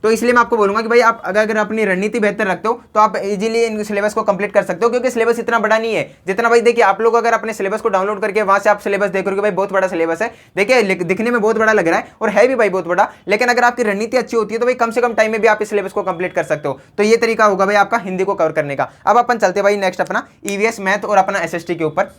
तो इसलिए मैं आपको बोलूंगा कि भाई आप अगर अपनी रणनीति बेहतर रखते हो तो आप इजीली इन सिलेबस को कंप्लीट कर सकते हो, क्योंकि सिलेबस इतना बड़ा नहीं है जितना भाई देखिए आप लोग अगर अपने सिलेबस को डाउनलोड करके वहां से आप सिलेबस देख रहे हो भाई बहुत बड़ा सिलेबस है, देखिए दिखने में बहुत बड़ा लग रहा है और है भी भाई बहुत बड़ा, लेकिन अगर आपकी रणनीति अच्छी होती है तो भाई कम से कम टाइम में भी आप इस सिलेबस को कंप्लीट कर सकते हो। तो ये तरीका होगा भाई आपका हिंदी को कवर करने का। अब अपन चलते भाई नेक्स्ट अपना ईवीएस मैथ और अपना एसएसटी के ऊपर।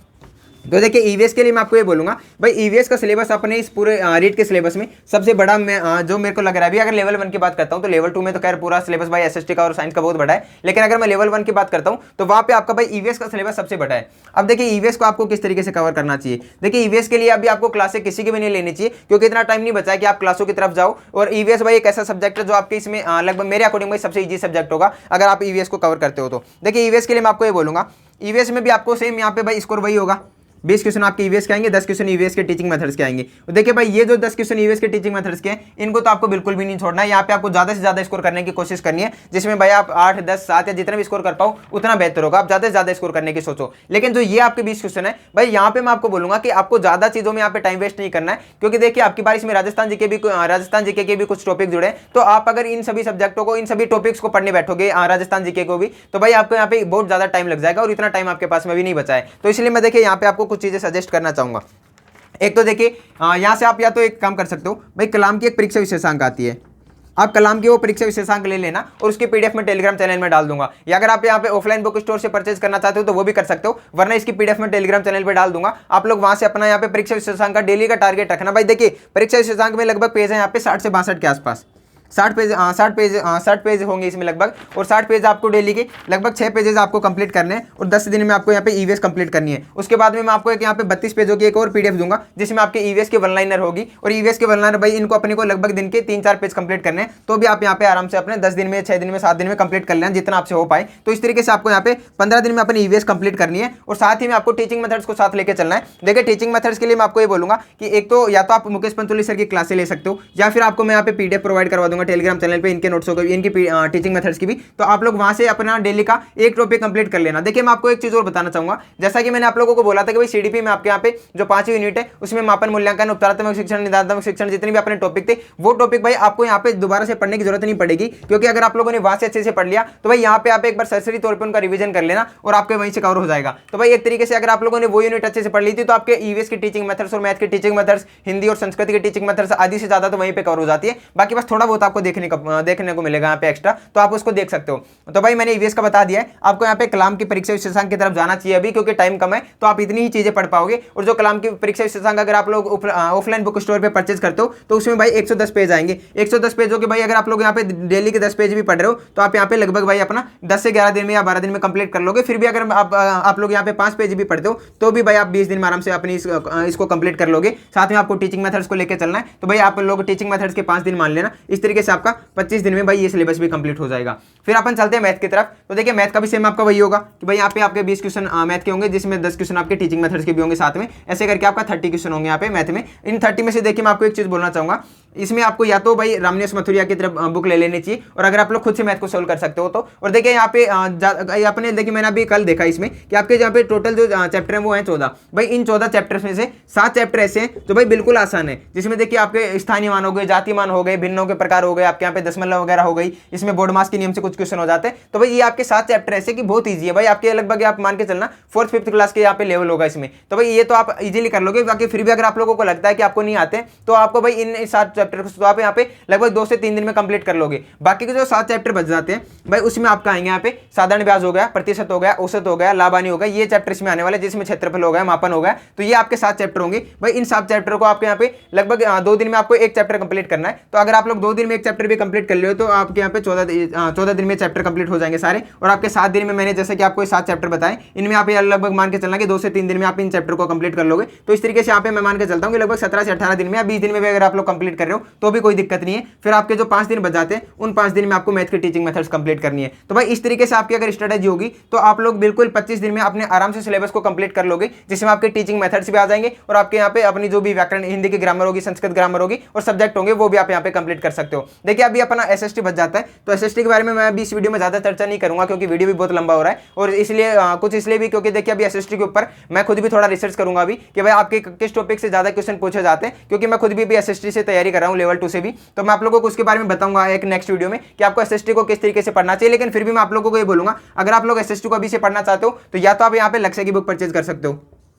तो देखिए ईवीएस के लिए मैं आपको ये बोलूंगा भाई ईवीएस का सिलेबस अपने इस पूरे रीट के सिलेबस में सबसे बड़ा जो मेरे को लग रहा है, अभी अगर लेवल 1 की बात करता हूं तो लेवल 2 में तो खैर पूरा सिलेबस भाई एसएसटी का और साइंस का बहुत बड़ा है, लेकिन अगर मैं लेवल 1 की बात करता हूं तो वहां पे आपका भाई ईवीएस का सिलेबस सबसे बड़ा है। अब देखिए ईवीएस को आपको किस तरीके से कवर करना चाहिए। देखिए ईवीएस के लिए अभी आपको क्लासेस किसी की भी नहीं लेनी चाहिए, क्योंकि इतना टाइम नहीं बचा है कि आप क्लासों की तरफ जाओ। और ईवीएस भाई एक ऐसा सब्जेक्ट है जो आपके इसमें लगभग मेरे अकॉर्डिंग भाई सबसे ईजी सब्जेक्ट होगा अगर आप ईवीएस को कवर करते हो तो। देखिए ईवीएस के लिए मैं आपको ये बोलूंगा, ईवीएस में भी आपको सेम यहाँ पे भाई स्कोर वही होगा, 20 क्वेश्चन आपके ईवीएस के आएंगे, 10 क्वेश्चन ईवीएस के टीचिंग मेथड्स के आएंगे। तो देखिए भाई ये जो 10 क्वेश्चन ईवीएस के टीचिंग मेथड्स के हैं इनको तो आपको बिल्कुल भी नहीं छोड़ना है। यहाँ पे आपको ज्यादा से ज्यादा स्कोर करने की कोशिश करनी है, जिसमें भाई आप 8, 10, 7 या जितना भी स्कोर कर पाओ उतना बेहतर होगा। आप ज्यादा से ज्यादा स्कोर करने की सोचो। लेकिन जो ये आपके 20 क्वेश्चन है भाई यहाँ पे मैं आपको बोलूंगा कि आपको ज्यादा चीजों में यहाँ पे टाइम वेस्ट नहीं करना है, क्योंकि देखिए आपकी बार इसमें राजस्थान जीके के भी कुछ टॉपिक जुड़े, तो आप अगर इन सभी सब्जेक्टों को इन सभी टॉपिक्स को पढ़ने बैठोगे राजस्थान जीके को भी, तो भाई आपको यहाँ पे बहुत ज्यादा टाइम लग जाएगा और इतना टाइम आपके पास में भी नहीं बचा है। तो इसलिए मैं देखिए यहाँ पे आपको कुछ चीजें सजेस्ट करना चाहूंगा। एक तो देखिए यहां से आप या तो एक काम कर सकते हो भाई, कलाम की एक परीक्षा विशेषांक आती है, आप कलाम की वो परीक्षा विशेषांक ले लेना और उसकी पीडीएफ में टेलीग्राम चैनल में डाल दूंगा। या अगर आप यहाँ पे ऑफलाइन बुक स्टोर से परचेज करना चाहते हो तो वो भी कर सकते हो, वरना इसकी पीडीएफ में टेलीग्राम चैनल पे डाल दूंगा। आप लोग वहां से अपना यहाँ पे परीक्षा विशेषांक का डेली का टारगेट रखना। भाई देखिए परीक्षा विशेषांक में लगभग पेज है यहाँ पे 60 से 62 के आसपास, 60 पेज होंगे इसमें लगभग, और 60 पेज आपको डेली के लगभग 6 पेजेस आपको कंप्लीट करने हैं और 10 दिन में आपको यहाँ पे ईवीएस कंप्लीट करनी है। उसके बाद में मैं आपको एक यहाँ पे 32 पेजों की एक और पीडीएफ दूंगा, जिसमें आपके ईवीएस के वन लाइनर होगी। और ईवीएस के वन लाइनर भाई इनको अपने को लगभग दिन के 3-4 पेज कंप्लीट करने हैं, तो भी आप यहाँ पे आराम से अपने 10 दिन में, 6 दिन में, 7 दिन में कंप्लीट कर लेना जितना आपसे हो पाए। तो इस तरीके से आपको यहाँ पे 15 दिन में अपनी ईवीएस कंप्लीट करनी है और साथ ही में आपको टीचिंग मेथड्स को साथ लेकर चलना है। देखिए टीचिंग मेथड्स के लिए मैं आपको ये बोलूंगा कि एक तो या तो आप मुकेश पंचोली सर की क्लासे ले सकते हो, या फिर आपको मैं यहाँ पे पीडीएफ प्रोवाइड करवा दूंगा बताऊंगा टेलीग्राम चैनल पे इनके नोट्सों को, इनकी टीचिंग मेथड्स की भी, तो आप लोग वहां से अपना डेली का एक टॉपिक कंप्लीट कर लेना। देखिए मैं आपको एक चीज और बताना चाहूंगा, जैसा कि मैंने आप लोगों को बोला था कि भाई सीडीपी में आपके यहाँ पे जो 5 यूनिट है उसमें मापन, मूल्यांकन, उपचारात्मक शिक्षण, निदानात्मक शिक्षण, जितने भी अपने टॉपिक थे वो टॉपिक भाई आपको यहाँ पे दोबारा से पढ़ने की जरूरत नहीं पड़ेगी, क्योंकि अगर आप लोगों ने वहां से अच्छे से पढ़ लिया तो भाई यहाँ पे आप एक बार सरसरी तौर पर उनका रिवीजन कर लेना और आपके वहीं से कवर हो जाएगा। तो भाई एक तरीके से अगर आप लोगों ने वो यूनिट अच्छे से पढ़ ली थी तो आपके ईवीएस की टीचिंग मेथड्स और मैथ की टीचिंग मेथड्स, हिंदी और संस्कृत की टीचिंग मेथड्स आदि से ज्यादा तो वहीं पे कवर हो जाती है। बाकी बस थोड़ा बहुत आपको देखने को मिलेगा यहाँ पे एक्स्ट्रा, तो आप उसको देख सकते हो। तो भाई मैंने ईवीएस का बता दिया है आपको, यहाँ पे कलाम की परीक्षा विशेषांक की तरफ जाना चाहिए अभी, क्योंकि टाइम कम है तो आप इतनी ही चीजें पढ़ पाओगे। और जो कलाम की परीक्षा विशेषांक अगर आप लोग ऑफलाइन बुक स्टोर पे परचेज करते हो तो उसमें भाई 110 पेज आएंगे। 110 पेज हो के भाई अगर आप लोग यहाँ पे डेली के 10 पेज भी पढ़ रहे हो तो आप यहाँ पे लगभग भाई अपना 10 से 11 दिन में या 12 दिन में कंप्लीट कर लोगे। फिर भी अगर आप लोग यहाँ पे 5 पेज भी पढ़ते हो तो भी भाई आप 20 दिन में आराम से अपनी इसको कंप्लीट कर लोगे। साथ में आपको टीचिंग मेथड्स को लेकर चलना है, तो भाई आप लोग टीचिंग मेथड्स के 5 दिन मान लेना। इस तरीके से आपका 25 दिन में भाई ये सिलेबस भी कंप्लीट हो जाएगा। फिर अपन चलते हैं मैथ की तरफ। तो देखिए मैथ का भी सेम आपका वही होगा कि भाई यहाँ पे आपके 20 क्वेश्चन मैथ के होंगे, जिसमें 10 क्वेश्चन आपके टीचिंग मेथड्स के भी होंगे साथ में। ऐसे करके आपका 30 क्वेश्चन होंगे यहाँ पे मैथ में। इन 30 में से देखिए मैं आपको एक चीज बोलना चाहूंगा, इसमें आपको या तो भाई रामनिवास मथुरिया की तरफ बुक ले लेनी चाहिए, और अगर आप लोग खुद से मैथ को सोल्व कर सकते हो तो। और देखिए यहाँ पे आपने देखिए मैंने अभी कल देखा इसमें कि आपके यहाँ पे टोटल जो चैप्टर है वो है 14। भाई इन 14 चैप्टर्स में से 7 चैप्टर ऐसे हैं जो भाई बिल्कुल आसान है, जिसमें देखिए आपके स्थानीय मान हो गए, जाति मान हो गए, भिन्नों के प्रकार हो गए, आपके यहाँ पे दशमलव वगैरह हो गई, इसमें बोर्ड मास के नियम से कुछ क्वेश्चन हो जाते हैं। तो भाई ये आपके 7 चैप्टर ऐसे कि बहुत ईजी है भाई, आपके लगभग आप मान के चलना 4th 5th क्लास के यहाँ पे लेवल होगा इसमें। तो भाई ये तो आप इजीली कर लोगे। बाकी फिर भी अगर आप लोगों को लगता है कि आपको नहीं आते तो आपको भाई इन 7 चैप्टर को आप यहाँ पे लगभग 2 से 3 दिन में कंप्लीट कर लोगे। बाकी के जो 7 चैप्टर बच जाते हैं भाई उसमें आपका आएंगे यहाँ पे साधारण ब्याज हो गया, प्रतिशत हो गया, औसत हो गया, लाभ हानि हो गया, ये चैप्टर इसमें आने वाले, जिसमें क्षेत्रफल हो गया, मापन हो गया। तो ये आपके 7 चैप्टर होंगे भाई। इन 7 चैप्टर को आपके यहाँ पे लगभग 2 दिन में आपको एक चैप्टर कंप्लीट करना है। तो अगर आप लोग 2 दिन में एक चैप्टर भी कंप्लीट कर लियो तो आपके यहाँ पे 14 दिन में चैप्टर कंप्लीट हो जाएंगे सारे। और आपके 7 दिन में मैंने जैसे कि आपको 7 चैप्टर बताए, इनमें आप लगभग मान के चलना कि 2 से 3 दिन में आप इन चैप्टर को कंप्लीट कर लोगे। तो इस तरीके से यहाँ पे मैं मान के चलता हूँ कि लगभग 17 से 18 दिन में या 20 दिन में भी अगर आप लोग कंप्लीट कर रहे हो तो भी कोई दिक्कत नहीं है। फिर आपके जो 5 दिन बच जाते हैं उन 5 दिन में आपको मैथ की टीचिंग मेथड्स कंप्लीट करनी है। तो भाई इस तरीके से आपकी अगर स्ट्रेटेजी होगी तो आप लोग बिल्कुल 25 दिन में अपने आराम से सिलेबस को कंप्लीट कर लोगे, जिसमें आपके टीचिंग मेथड्स भी आ जाएंगे और आपके यहाँ पे अपनी जो भी व्याकरण, हिंदी की ग्रामर होगी, संस्कृत ग्रामर होगी और सब्जेक्ट होंगे वो भी आप यहाँ पे कंप्लीट कर सकते हो। देखिए अभी अपना एसएसटी बच जाता है, तो एसएसटी के बारे में मैं अभी इस वीडियो में ज्यादा चर्चा नहीं करूंगा क्योंकि वीडियो भी बहुत लंबा हो रहा है। और इसलिए कुछ इसलिए भी क्योंकि देखिए अभी एसएसटी के ऊपर मैं खुद भी थोड़ा रिसर्च करूंगा अभी कि भाई आपके किस टॉपिक से ज्यादा क्वेश्चन पूछे जाते हैं, क्योंकि मैं खुद भी एसएसटी से तैयारी कर रहा हूँ लेवल 2 से भी। तो मैं आप लोगों को उसके बारे में बताऊंगा एक नेक्स्ट वीडियो में कि आपको एसएसटी को किस तरीके से पढ़ना चाहिए। लेकिन फिर भी मैं आप लोगों को ये बोलूंगा, अगर आप लोग एसएसटी को अभी से पढ़ना चाहते हो तो या तो आप यहाँ पे लक्ष्य की बुक परचेज कर सकते हो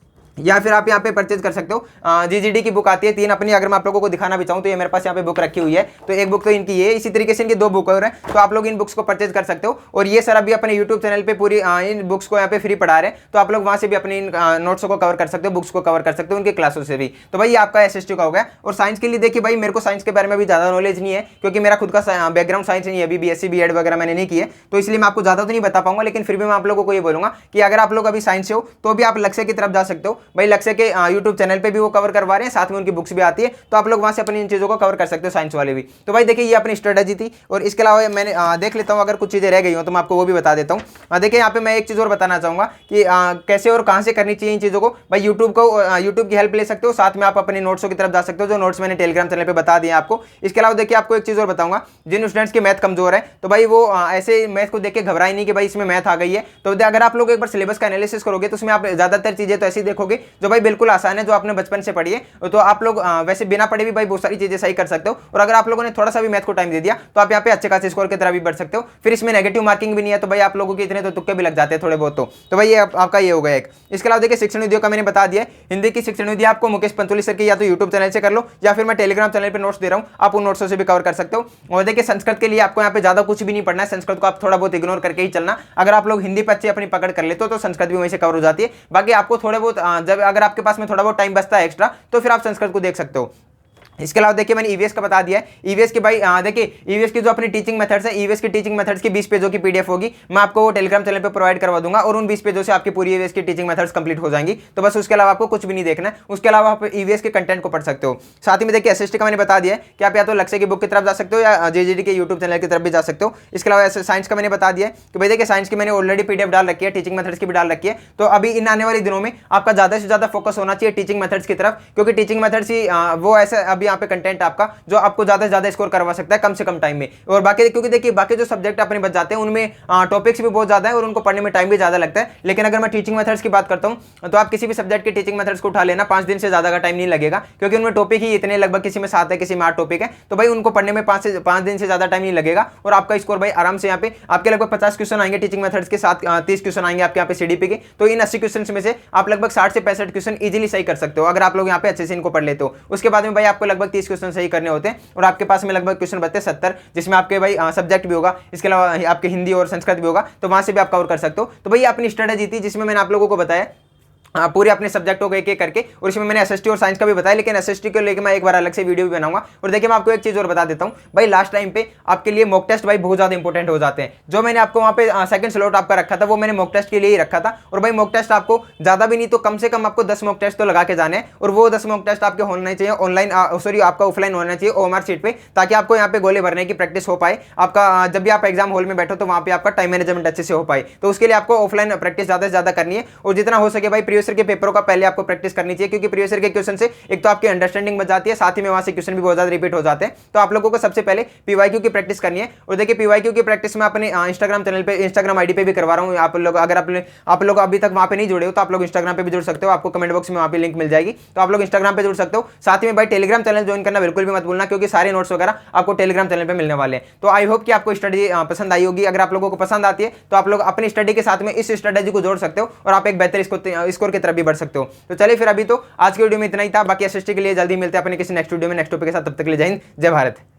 या फिर आप यहाँ पे परचेज कर सकते हो। जीजीडी की बुक आती है 3 अपनी, अगर मैं आप लोगों को दिखाना भी चाहूँ तो ये मेरे पास यहाँ पे बुक रखी हुई है। तो एक बुक तो इनकी है, इसी तरीके से इनकी 2 बुक और है, तो आप लोग इन बुक्स को परचेज कर सकते हो। और ये सर अभी अपने यूट्यूब चैनल पे पूरी इन बुक्स को यहाँ पे फ्री पढ़ा रहे हैं, तो आप लोग वहाँ से भी अपनी इन नोट्स को कवर कर सकते हो, बुक्स को कवर कर सकते हो उनकी क्लासों से भी। तो भाई ये आपका एसएसटी का हो गया। और साइंस के लिए देखिए भाई मेरे को साइंस के बारे में भी ज़्यादा नॉलेज नहीं है, क्योंकि मेरा खुद का बैकग्राउंड साइंस नहीं है, अभी बीएससी बीएड वगैरह मैंने नहीं किए, तो इसलिए मैं आपको ज़्यादा तो नहीं बता पाऊंगा। लेकिन फिर भी मैं आप लोगों को ये बोलूंगा कि अगर आप लोग अभी साइंस से हो तो भी आप लक्ष्य की तरफ जा सकते हो। भाई लक्ष्य के यूट्यूब चैनल पे भी वो कवर करवा रहे हैं, साथ में उनकी बुक्स भी आती है, तो आप लोग वहां से अपनी इन चीजों को कवर कर सकते हो, साइंस वाले भी। तो भाई देखिए ये अपनी स्ट्रेटेजी थी। और इसके अलावा मैंने देख लेता हूँ अगर कुछ चीजें रह गई हो तो मैं आपको वो भी बता देता हूँ। देखिए यहाँ पे मैं एक चीज और बताना चाहूंगा कि कैसे और कहां से करनी चाहिए इन चीजों को। भाई यूट्यूब की हेल्प ले सकते हो, साथ में आप अपने नोट्सों की तरफ जा सकते हो, जो नोट्स मैंने टेलीग्राम चैनल पे बता दिए आपको। इसके अलावा देखिए आपको एक चीज और बताऊंगा, जिन स्टूडेंट्स के मैथ कमजोर है तो भाई वो ऐसे मैथ को देख के घबराए नहीं कि भाई इसमें मैथ आ गई है। तो अगर आप लोग एक बार सिलेबस का एनालिसिस करोगे तो उसमें आप ज्यादातर चीजें तो ऐसी देखोगे जो भाई बिल्कुल आसान है, जो आपने बचपन से पढ़ी है, तो आप लोग वैसे बिना पढ़े भी भाई बहुत सारी चीजें सही कर सकते हो। और अगर आप लोगों ने थोड़ा सा भी मैथ को टाइम दे दिया तो आप यहाँ पे अच्छे खासे स्कोर की तरह भी बढ़ सकते हो। फिर इसमें नेगेटिव मार्किंग भी नहीं है, तो भाई आप लोगों के इतने तो तुक्के भी लग जाते हैं थोड़े बहुत। तो भाई ये आपका ये हो गया एक। इसके अलावा देखिए शिक्षण विधियों का मैंने बता दिया, हिंदी की शिक्षण विधि आपको मुकेश पंचोली सर की या तो यूट्यूब चैनल से कर लो, या फिर मैं टेलीग्राम चैनल पर नोट्स दे रहा हूँ, आप उन नोट्सों से भी कवर कर सकते हो। और देखिए संस्कृत के लिए आपको यहाँ पे ज्यादा कुछ भी नहीं पढ़ना है, संस्कृत को आप थोड़ा बहुत इग्नोर करके ही चलना। अगर आप लोग हिंदी पर अच्छी अपनी पकड़ कर लेते हो तो संस्कृत भी वहीं से कवर हो जाती है। बाकी आपको थोड़े बहुत जब अगर आपके पास में थोड़ा बहुत टाइम बचता है एक्स्ट्रा तो फिर आप संस्कृत को देख सकते हो। इसके अलावा देखिए मैंने ईवीएस का बता दिया है। ईवीएस के भाई देखिए ईवीएस की जो अपनी टीचिंग मेथड्स है, ईवीएस की टीचिंग मेथड्स की 20 पेजों की पीडीएफ होगी, मैं आपको वो टेलीग्राम चैनल पे प्रोवाइड करवा दूंगा और उन 20 पेजों से आपकी पूरी ईवीएस की टीचिंग मेथड्स कंप्लीट हो जाएंगी। तो बस उसके अलावा आपको कुछ भी नहीं देखना है, उसके अलावा आप ईवीएस के कंटेंट को पढ़ सकते हो। साथ ही में देखिए एसएसटी का मैंने बता दिया है कि आप या तो लक्ष्य की बुक की तरफ जा सकते हो या जेजीडी के यूट्यूब चैनल की तरफ भी जा सकते हो। इसके अलावा साइंस का मैंने बता दिया है कि भाई देखिए साइंस की मैंने ऑलरेडी पीडीएफ डाल रखी है, टीचिंग मेथड्स की भी डाल रखी है। तो अभी इन आने वाले दिनों में आपका ज्यादा से ज्यादा फोकस होना चाहिए टीचिंग मेथड्स की तरफ, क्योंकि टीचिंग मेथड्स ही वो ऐसा भी यहाँ पे कंटेंट आपका जो आपको ज्यादा से ज्यादा स्कोर करवा सकता है कम से कम टाइम में। और बाकी क्योंकि देखिए बाकी जो सब्जेक्ट अपने बच जाते हैं उनमें टॉपिक्स भी बहुत ज्यादा है और उनको पढ़ने में टाइम भी ज्यादा लगता है। लेकिन अगर मैं टीचिंग मेथड्स की बात करता हूं तो आप किसी भी सब्जेक्ट के टीचिंग मेथड्स को उठा लेना, 5 दिन से ज्यादा का टाइम नहीं लगेगा, क्योंकि उनमें टॉपिक ही इतने लगभग किसी में 7 है किसी में 8 टॉपिक है, तो भाई उनको पढ़ने में 5 दिन से ज्यादा टाइम नहीं लगेगा और आपका स्कोर भाई आराम से यहाँ पे आपके लगभग 50 क्वेश्चन आएंगे टीचिंग मेथड्स के साथ, 30 क्वेश्चन आएंगे आपके यहाँ पे सीडीपी के। तो इन 80 क्वेश्चन में से आप लगभग 60 से 65 क्वेश्चन इजीली सही कर सकते हो अगर आप लोग यहाँ पे अच्छे से इनको पढ़ लेते हो। उसके बाद में भाई आपको लगभग 30 क्वेश्चन सही करने होते हैं और आपके पास में लगभग क्वेश्चन बचते हैं 70, जिसमें आपके भाई सब्जेक्ट भी होगा, इसके अलावा आपके हिंदी और संस्कृत भी होगा, तो वहां से भी आप कवर कर सकते हो। तो भाई अपनी स्ट्रेटेजी थी जिसमें मैंने आप लोगों को बताया पूरे अपने सब्जेक्टों को एक एक करके, और इसमें मैंने एसएसटी और साइंस का भी बताया, लेकिन एसएसटी को लेकर मैं एक बार अलग से वीडियो भी बनाऊंगा। और देखिए मैं आपको एक चीज और बता देता हूं भाई, लास्ट टाइम पे आपके लिए मॉक टेस्ट भाई बहुत ज्यादा इंपॉर्टेंट हो जाते हैं। जो मैंने आपको वहां पे सेकंड स्लॉट आपका रखा था वो मैंने मॉक टेस्ट के लिए ही रखा था। और भाई मॉक टेस्ट आपको ज्यादा भी नहीं तो कम से कम आपको 10 मॉक टेस्ट तो लगा के जाने हैं, और वो 10 मॉक टेस्ट आपके होने चाहिए ऑनलाइन, सॉरी आपका ऑफलाइन होना चाहिए ओएमआर शीट पे, ताकि आपको यहाँ पे गोले भरने की प्रैक्टिस हो पाए। आपका जब भी आप एग्जाम हॉल में बैठो तो वहां पे आपका टाइम मैनेजमेंट अच्छे से हो पाए। तो उसके लिए आपको ऑफलाइन प्रैक्टिस ज्यादा से ज्यादा करनी है, और जितना हो सके भाई प्रीवियस ईयर के पेपरों का पहले आपको प्रैक्टिस करनी चाहिए, क्योंकि प्रीवियस ईयर के क्वेश्चन से एक तो आपकी अंडरस्टैंडिंग बच जाती है, साथ ही में वहां से क्वेश्चन भी बहुत ज्यादा रिपीट हो जाते हैं। तो आप लोगों को सबसे पहले पीवाईक्यू की प्रैक्टिस करनी है। और देखिए पीवाईक्यू की प्रैक्टिस मैं अपने इंस्टाग्राम चैनल पे, इंस्टाग्राम आईडी पे भी करवा रहा हूं। आप लोग अगर आप लोग अभी तक वहां पे नहीं जुड़े हो तो आप लोग इंस्टाग्राम पे भी जुड़ सकते हो, आपको कमेंट बॉक्स में वहां पे लिंक मिल जाएगी, तो आप लोग इंस्टाग्राम पे जुड़ सकते हो। साथ ही में भाई टेलीग्राम चैनल ज्वाइन करना बिल्कुल भी मत भूलना, क्योंकि सारे नोट्स वगैरह आपको टेलीग्राम चैनल पे मिलने वाले हैं। तो आई होप कि आपको स्टडी पसंद आई होगी। अगर आप लोगों को पसंद आती है तो आप लोग अपनी स्टडी के साथ में इस स्ट्रेटेजी को जोड़ सकते हो और आप एक बेहतर स्कोर की तरफ भी बढ़ सकते हो। तो चलिए फिर अभी तो आज की वीडियो में इतना ही था। बाकी एसएसटी के लिए जल्दी मिलते हैं अपने किसी नेक्स्ट वीडियो में नेक्स्ट टॉपिक के साथ। तब तक के लिए जय हिंद, जय भारत।